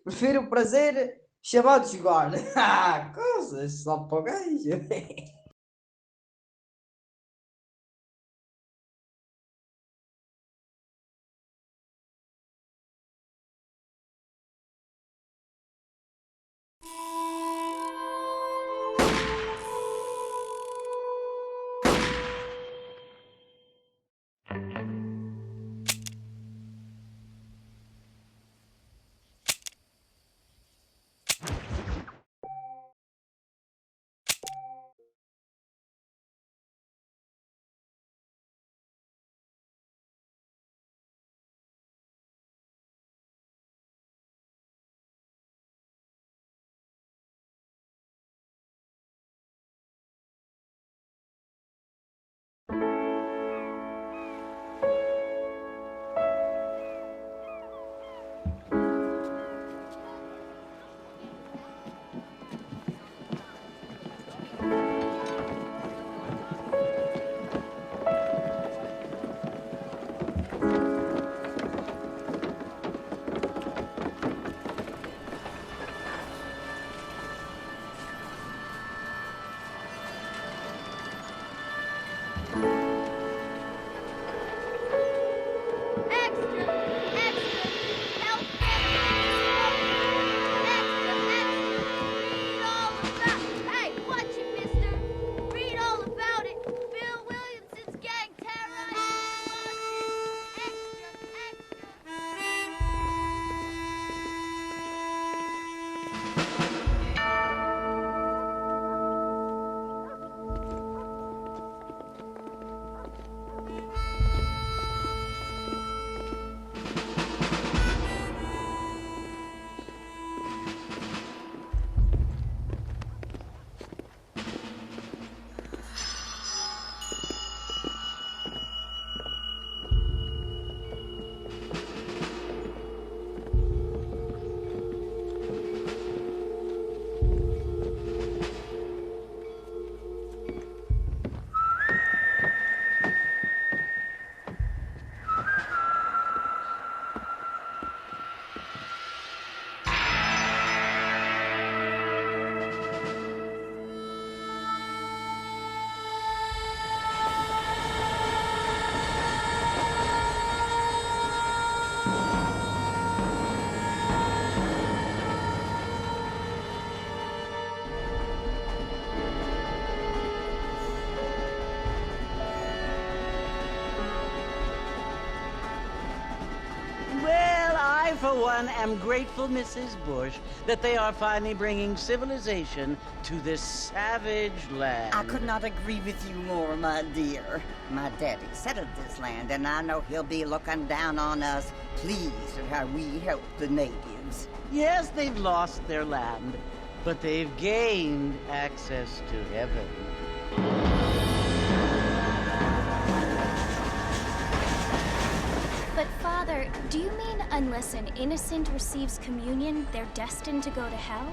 Prefiro o prazer chamado jogar. Ah, coisas só para o gajo. Well, I, for one, am grateful, Mrs. Bush, that they are finally bringing civilization to this savage land. I could not agree with you more, my dear. My daddy settled this land, and I know he'll be looking down on us, pleased at how we help the natives. Yes, they've lost their land, but they've gained access to heaven. But Father, do you mean unless an innocent receives communion, they're destined to go to hell?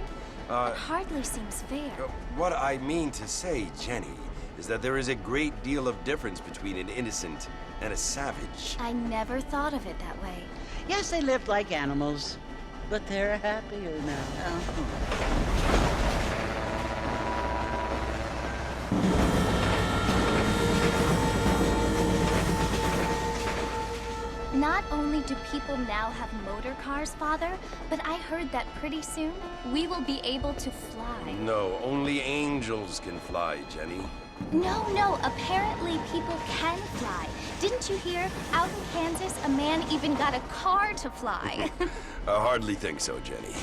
It hardly seems fair. What I mean to say, Jenny, is that there is a great deal of difference between an innocent and a savage. I never thought of it that way. Yes, they lived like animals, but they're happier now. Not only do people now have motor cars, Father, but I heard that pretty soon we will be able to fly. No, only angels can fly, Jenny. No, apparently people can fly. Didn't you hear? Out in Kansas, a man even got a car to fly. I hardly think so, Jenny.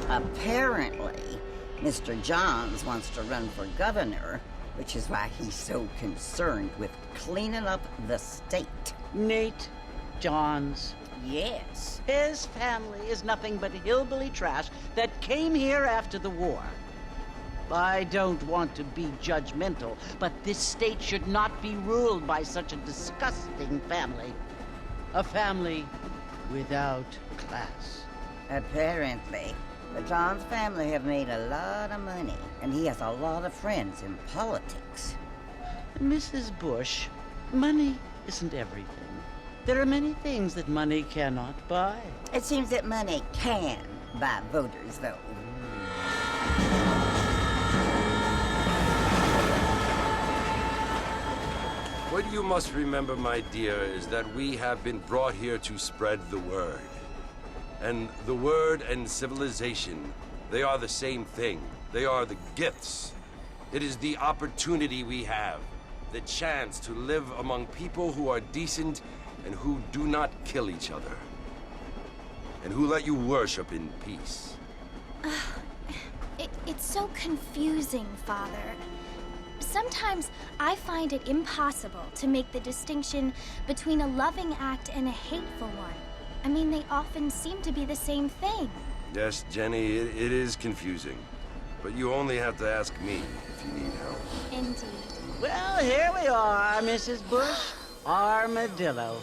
Apparently, Mr. Johns wants to run for governor, which is why he's so concerned with cleaning up the state. Nate Johns. Yes. His family is nothing but hillbilly trash that came here after the war. I don't want to be judgmental, but this state should not be ruled by such a disgusting family. A family without class. Apparently. The Johns family have made a lot of money, and he has a lot of friends in politics. Mrs. Bush, money isn't everything. There are many things that money cannot buy. It seems that money can buy voters, though. What you must remember, my dear, is that we have been brought here to spread the word. And the word and civilization, they are the same thing. They are the gifts. It is the opportunity we have, the chance to live among people who are decent and who do not kill each other, and who let you worship in peace. It's so confusing, Father. Sometimes I find it impossible to make the distinction between a loving act and a hateful one. I mean, they often seem to be the same thing. Yes, Jenny, it is confusing. But you only have to ask me if you need help. Indeed. Well, here we are, Mrs. Bush. Armadillo.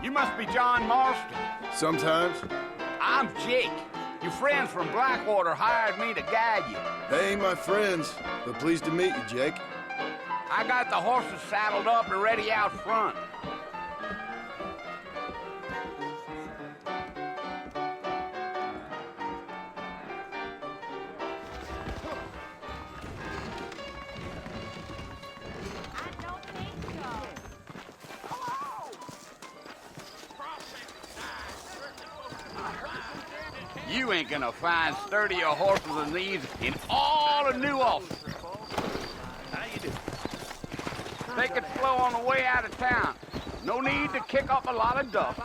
You must be John Marston. Sometimes. I'm Jake. Your friends from Blackwater hired me to guide you. They ain't my friends, but pleased to meet you, Jake. I got the horses saddled up and ready out front. You ain't gonna find sturdier horses than these in all of New Ulster. How you doing? Take it slow on the way out of town. No need to kick up a lot of dust.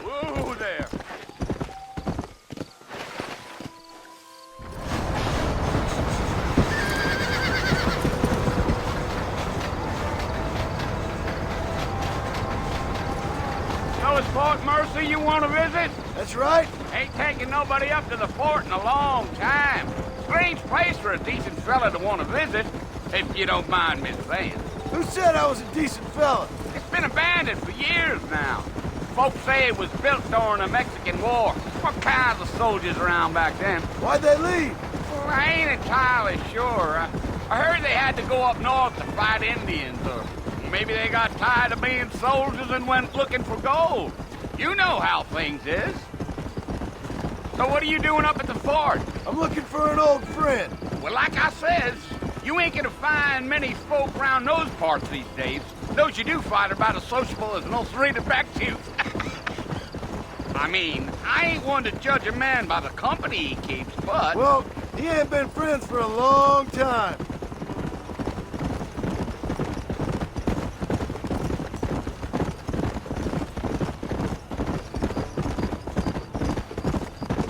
Whoa there. So it's Fort Mercy you want to visit? That's right. Ain't taking nobody up to the fort in a long time. Strange place for a decent fella to want to visit, if you don't mind me saying. Who said I was a decent fella? It's been abandoned for years now. Folks say it was built during the Mexican War. What kinds of soldiers around back then? Why'd they leave? Well, I ain't entirely sure. I heard they had to go up north to fight Indians, or maybe they got tired of being soldiers and went looking for gold. You know how things is. So what are you doing up at the fort? I'm looking for an old friend. Well, like I says, you ain't gonna find many folk around those parts these days. Those you do find are about as sociable as an ulcerated back tooth. I mean, I ain't one to judge a man by the company he keeps, but... Well, he ain't been friends for a long time.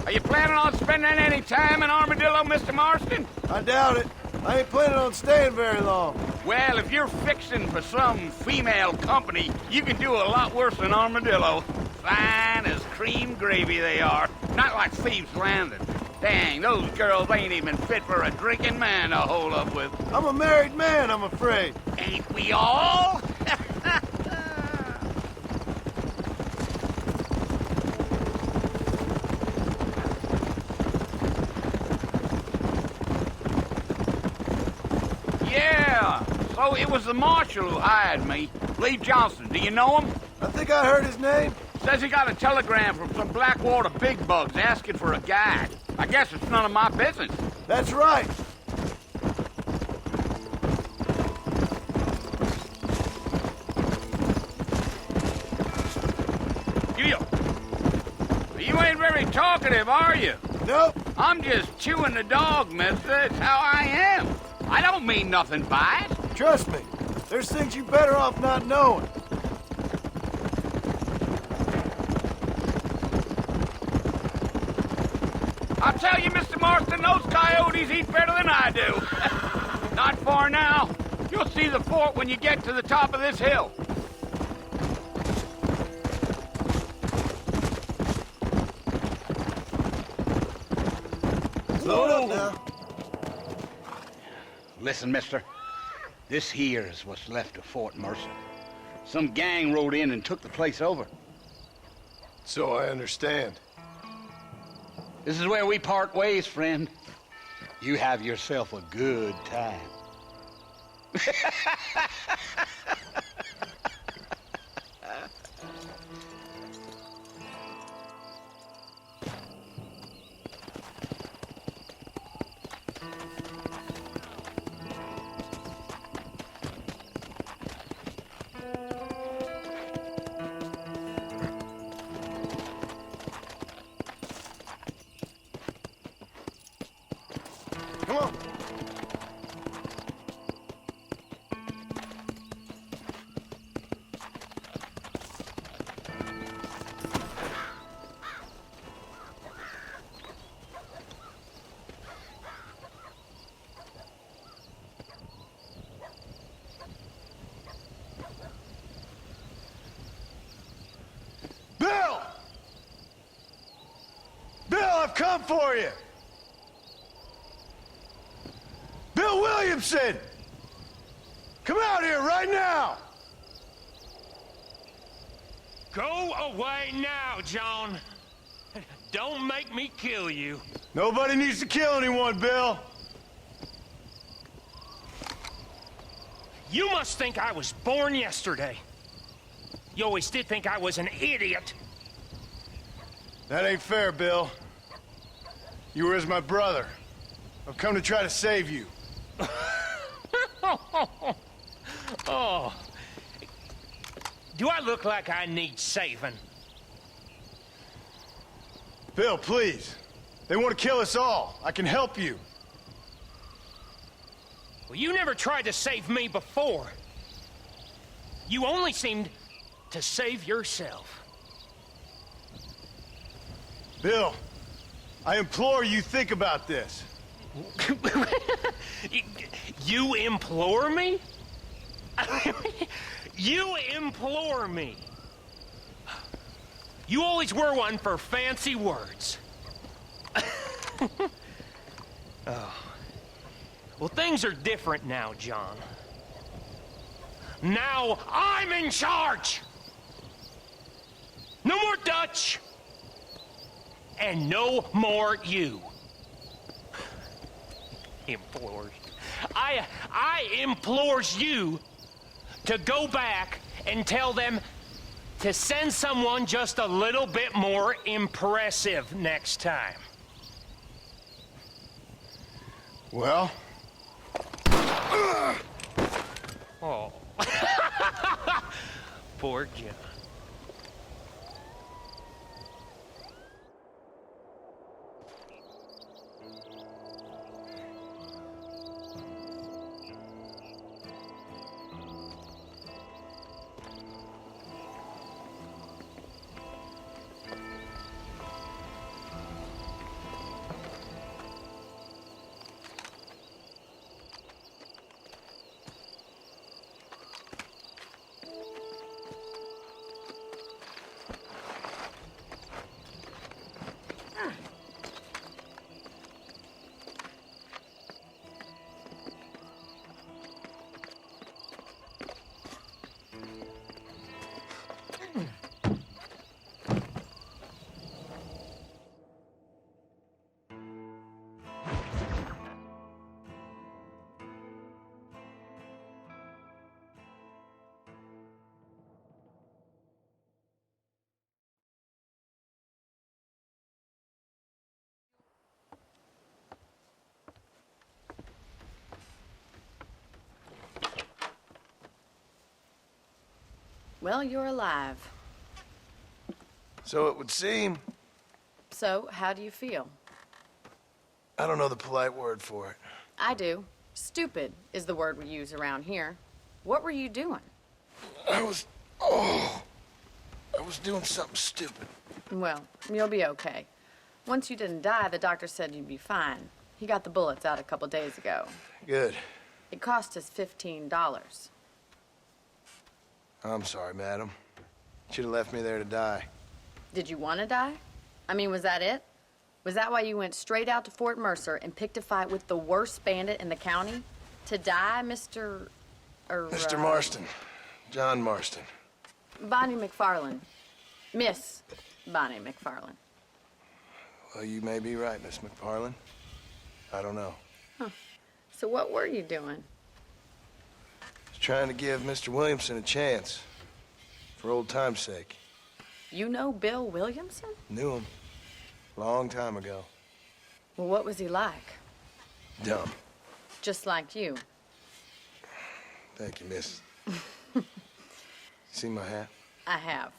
Are you planning on spending any time in Armadillo, Mr. Marston? I doubt it. I ain't planning on staying very long. Well, if you're fixing for some female company, you can do a lot worse than Armadillo. Fine as cream gravy they are. Not like Thieves' Landing. Dang, those girls ain't even fit for a drinking man to hold up with. I'm a married man, I'm afraid. Ain't we all? Yeah, so it was the marshal who hired me. Lee Johnson, do you know him? I think I heard his name. Says he got a telegram from some Blackwater big bugs asking for a guide. I guess it's none of my business. That's right. talkative, are you? Nope. I'm just chewing the dog, mister. It's how I am. I don't mean nothing by it. Trust me. There's things you better off not knowing. I'll tell you, Mr. Marston, those coyotes eat better than I do. Not far now. You'll see the fort when you get to the top of this hill. Slow it up now. Listen, mister. This here is what's left of Fort Mercer. Some gang rode in and took the place over. So I understand. This is where we part ways, friend. You have yourself a good time. Come on. Bill! Bill, I've come for you! Bill Williamson! Come out here right now! Go away now, John. Don't make me kill you. Nobody needs to kill anyone, Bill. You must think I was born yesterday. You always did think I was an idiot. That ain't fair, Bill. You were as my brother. I've come to try to save you. Oh. Do I look like I need saving? Bill, please. They want to kill us all. I can help you. Well, you never tried to save me before. You only seemed to save yourself. Bill, I implore you think about this. You implore me? You implore me. You always were one for fancy words. Oh. Well, things are different now, John. Now I'm in charge! No more Dutch! And no more you. Implores. I implores you to go back and tell them to send someone just a little bit more impressive next time. Well? Oh. Poor John. Well, you're alive. So it would seem. So, how do you feel? I don't know the polite word for it. I do. Stupid is the word we use around here. What were you doing? I was doing something stupid. Well, you'll be okay. Once you didn't die, the doctor said you'd be fine. He got the bullets out a couple days ago. Good. It cost us $15. I'm sorry, madam. Should have left me there to die. Did you want to die? I mean, was that it? Was that why you went straight out to Fort Mercer and picked a fight with the worst bandit in the county? To die, Mr. Mr. Marston. John Marston. Bonnie McFarlane. Miss Bonnie McFarlane. Well, you may be right, Miss McFarlane. I don't know. Huh. So what were you doing? Just trying to give Mr. Williamson a chance. For old time's sake. You know Bill Williamson? Knew him. Long time ago. Well, what was he like? Dumb. Just like you. Thank you, miss. See my hat? I have.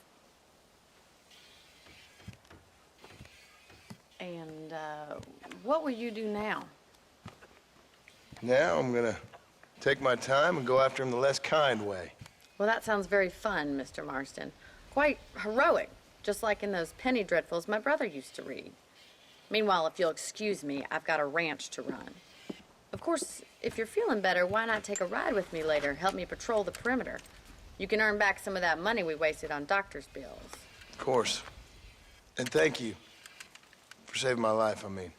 And, what will you do now? Now I'm gonna take my time and go after him the less kind way. Well, that sounds very fun, Mr. Marston. Quite heroic, just like in those penny dreadfuls my brother used to read. Meanwhile, if you'll excuse me, I've got a ranch to run. Of course, if you're feeling better, why not take a ride with me later? Help me patrol the perimeter. You can earn back some of that money we wasted on doctor's bills. Of course. And thank you. For saving my life, I mean.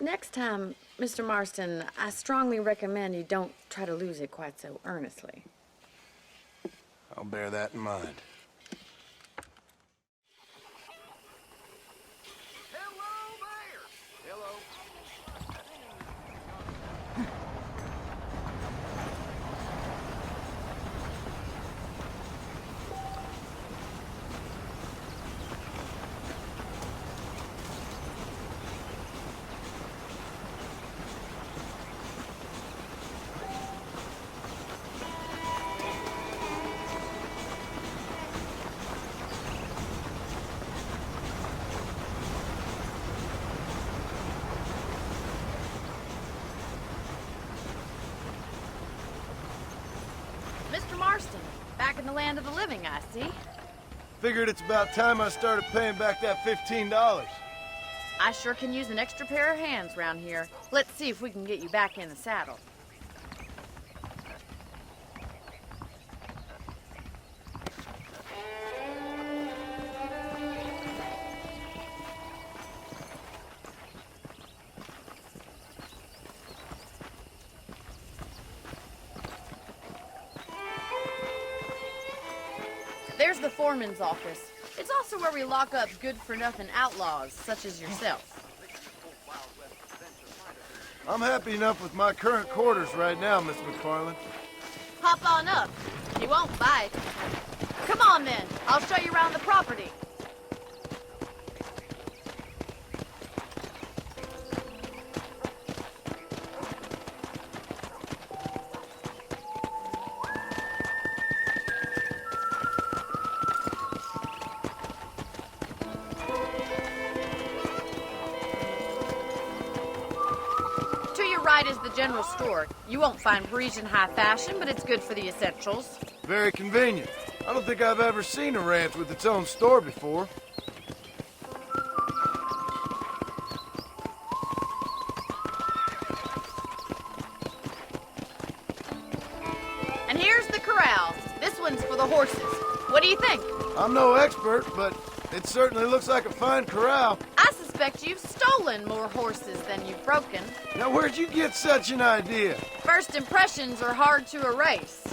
Next time, Mr. Marston, I strongly recommend you don't try to lose it quite so earnestly. I'll bear that in mind. Hello there! Hello. Mr. Marston, back in the land of the living, I see. Figured it's about time I started paying back that $15. I sure can use an extra pair of hands round here. Let's see if we can get you back in the saddle. There's the foreman's office. It's also where we lock up good-for-nothing outlaws, such as yourself. I'm happy enough with my current quarters right now, Miss McFarlane. Hop on up. He won't bite. Come on, then. I'll show you around the property. Right is the general store. You won't find Parisian high fashion, but it's good for the essentials. Very convenient. I don't think I've ever seen a ranch with its own store before. And here's the corrals. This one's for the horses. What do you think? I'm no expert, but it certainly looks like a fine corral. I suspect you've stolen more horses than you've broken. Now, where'd you get such an idea? First impressions are hard to erase.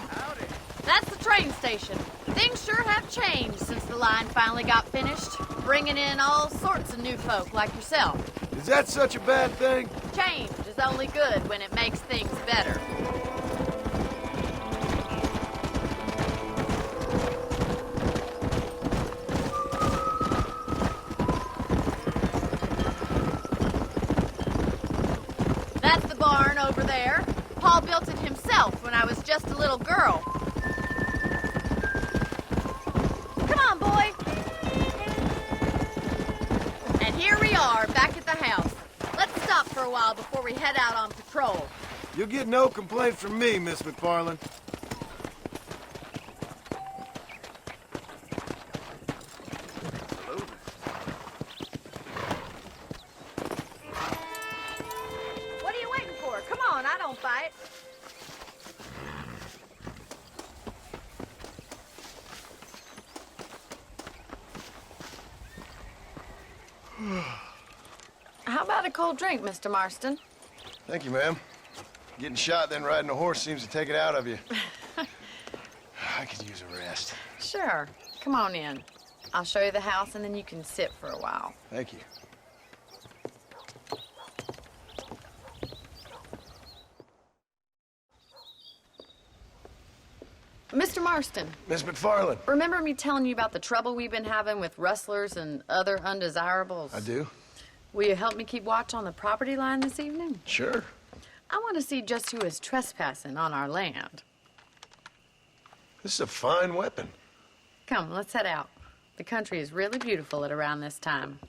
Howdy. That's the train station. Things sure have changed since the line finally got finished, bringing in all sorts of new folk like yourself. Is that such a bad thing? Change is only good when it makes things better. That's the barn over there. Paul built it himself when I was just a little girl. are, back at the house. Let's stop for a while before we head out on patrol. You'll get no complaint from me, Miss McFarland. What are you waiting for? Come on, I don't fight. How about a cold drink, Mr. Marston? Thank you, ma'am. Getting shot, then riding a horse seems to take it out of you. I could use a rest. Sure. Come on in. I'll show you the house, and then you can sit for a while. Thank you. Mr. Marston, Miss McFarland. remember me telling you about the trouble we've been having with rustlers and other undesirables? I do. Will you help me keep watch on the property line this evening? Sure. I want to see just who is trespassing on our land. This is a fine weapon. Come, let's head out. The country is really beautiful at around this time.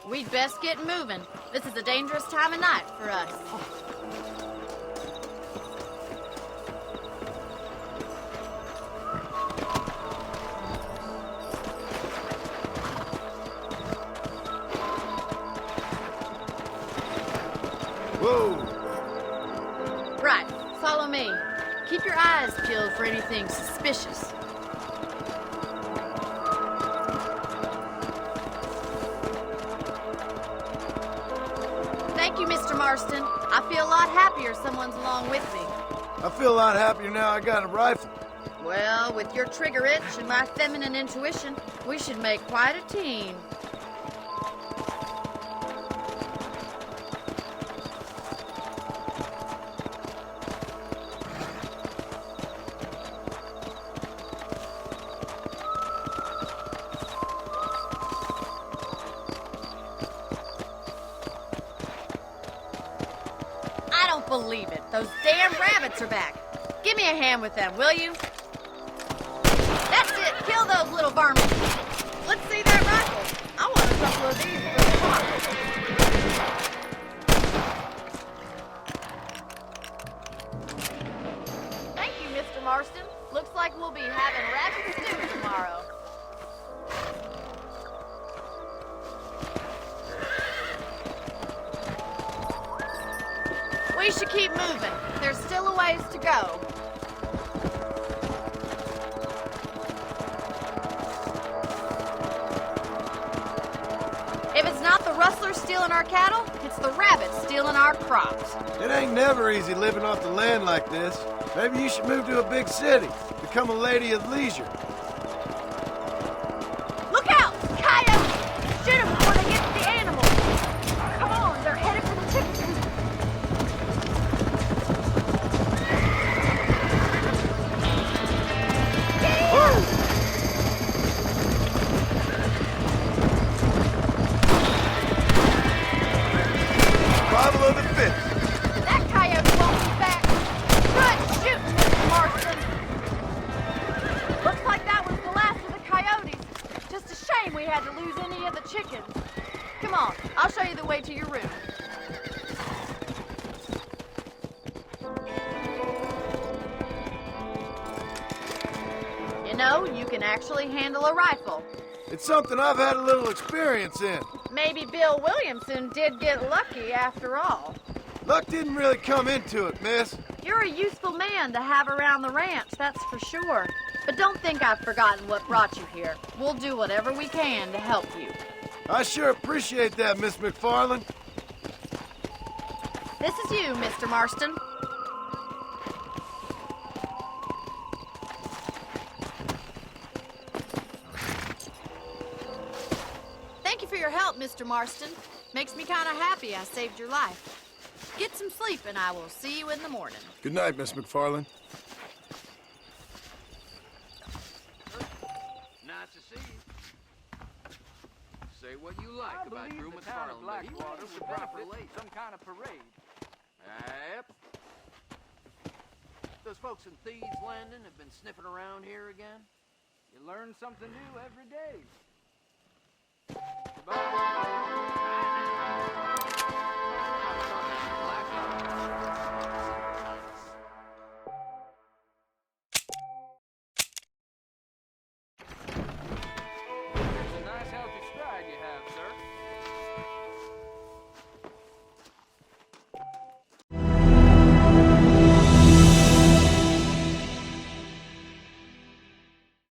We'd best get moving. This is a dangerous time of night for us. Whoa! Right, follow me. Keep your eyes peeled for anything suspicious. Thank you, Mr. Marston. I feel a lot happier someone's along with me. I feel a lot happier now I got a rifle. Well, with your trigger itch and my feminine intuition, we should make quite a team. I don't believe it. Those damn rabbits are back. Give me a hand with them, will you? That's it. Kill those little varmints. Let's see that rifle. I want a couple of these for the pocket. Thank you, Mr. Marston. Looks like we'll be having rabbit stew tomorrow. We should keep moving. There's still a ways to go. If it's not the rustlers stealing our cattle, it's the rabbits stealing our crops. It ain't never easy living off the land like this. Maybe you should move to a big city. Become a lady of leisure. Look out! Coyotes! Shoot them before they get to the animals. Come on, they're headed for the chicken coop. Survival of the fittest. That coyote won't be back. Good shooting, Mr. Marston. Looks like that was the last of the coyotes. Just a shame we had to lose any of the chickens. Come on, I'll show you the way to your room. You know, you can actually handle a rifle. It's something I've had a little experience in. Maybe Bill Williamson did get lucky after all. Luck didn't really come into it, miss. You're a useful man to have around the ranch, that's for sure. But don't think I've forgotten what brought you here. We'll do whatever we can to help you. I sure appreciate that, Miss McFarland. This is you, Mr. Marston. Thank you for your help, Mr. Marston. Makes me kind of happy I saved your life. Get some sleep and I will see you in the morning. Good night, Miss McFarland. Nice to see you. Say what you like about Drew McFarland, but he was the proper late. Some kind of parade. Yep. Those folks in Thieves Landing have been sniffing around here again? You learn something new every day. Goodbye.